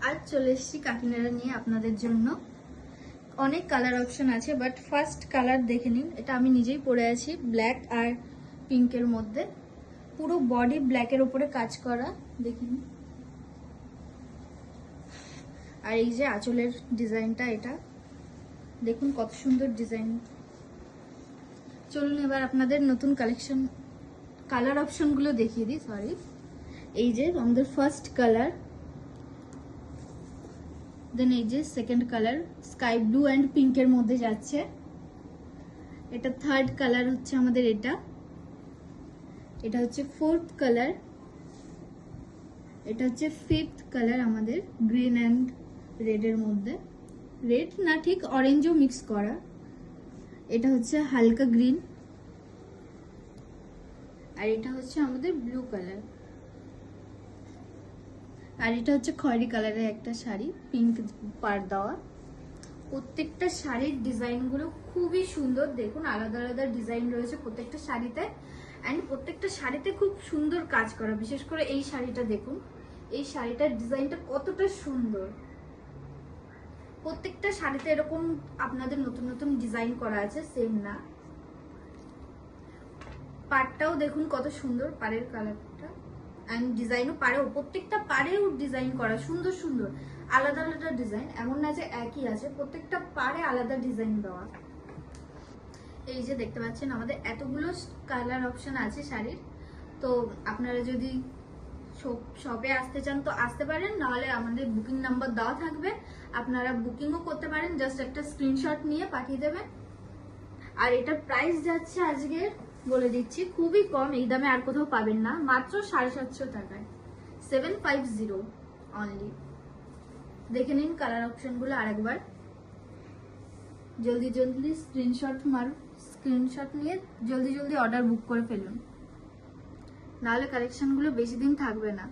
আজ চলে এসেছি কাকিনাড়া নিয়ে আপনাদের জন্য। অনেক কালার অপশন আছে, বাট ফার্স্ট কালার দেখে নিন। এটা আমি নিজেই পরে আছি, ব্ল্যাক আর পিঙ্কের মধ্যে। পুরো বডি ব্ল্যাকের উপরে কাজ করা, দেখে নিন। আর এই যে আঁচলের ডিজাইনটা, এটা দেখুন কত সুন্দর ডিজাইন। চলুন এবার আপনাদের নতুন কালেকশন কালার অপশনগুলো দেখিয়ে দিই। সরি, এই যে আমাদের ফার্স্ট কালার, দেন এই যে second colour sky blue and পিঙ্কের মধ্যে যাচ্ছে। এটা থার্ড কালার হচ্ছে আমাদের, এটা হচ্ছে ফোর্থ কালার, এটা হচ্ছে ফিফথ কালার আমাদের গ্রিন অ্যান্ড রেডের মধ্যে। রেড না, ঠিক অরেঞ্জও মিক্স করা। এটা হচ্ছে হালকা গ্রিন, আর এটা হচ্ছে আমাদের ব্লু কালার। আর এটা হচ্ছে খয়েরি কালারের একটা শাড়ি, পিঙ্ক পাড় দেওয়া। প্রত্যেকটা শাড়ির ডিজাইনগুলো খুবই সুন্দর, দেখুন আলাদা আলাদা ডিজাইন রয়েছে প্রত্যেকটা শাড়িতে। অ্যান্ড প্রত্যেকটা শাড়িতে খুব সুন্দর কাজ করা। বিশেষ করে এই শাড়িটা দেখুন, এই শাড়িটার ডিজাইনটা কতটা সুন্দর। প্রত্যেকটা শাড়িতে এরকম আপনাদের নতুন নতুন ডিজাইন করা আছে, সেম না। পাড়টাও দেখুন কত সুন্দর, পাড়ের কালারটা অ্যান্ড ডিজাইনও পাড়েও, প্রত্যেকটা পাড়েও ডিজাইন করা সুন্দর সুন্দর, আলাদা আলাদা ডিজাইন। এমন না যে একই আছে, প্রত্যেকটা পাড়ে আলাদা ডিজাইন দেওয়া। এই যে দেখতে পাচ্ছেন আমাদের এতগুলো কালার অপশন আছে শাড়ির। তো আপনারা যদি শপে আসতে চান তো আসতে পারেন, নাহলে আমাদের বুকিং নাম্বার দেওয়া থাকবে, আপনারা বুকিংও করতে পারেন। জাস্ট একটা স্ক্রিনশট নিয়ে পাঠিয়ে দেবেন। আর এটার প্রাইস যাচ্ছে আজকে বলে দিচ্ছি, খুবই কম, এই দামে আর কোথাও পাবেন না, মাত্র 750 টাকায়, 750 অনলি। দেখে নিন কালার অপশনগুলো আরেকবার। জলদি জলদি স্ক্রিনশট নিয়ে জলদি জলদি অর্ডার বুক করে ফেলুন, নাহলে কালেকশনগুলো বেশি দিন থাকবে না।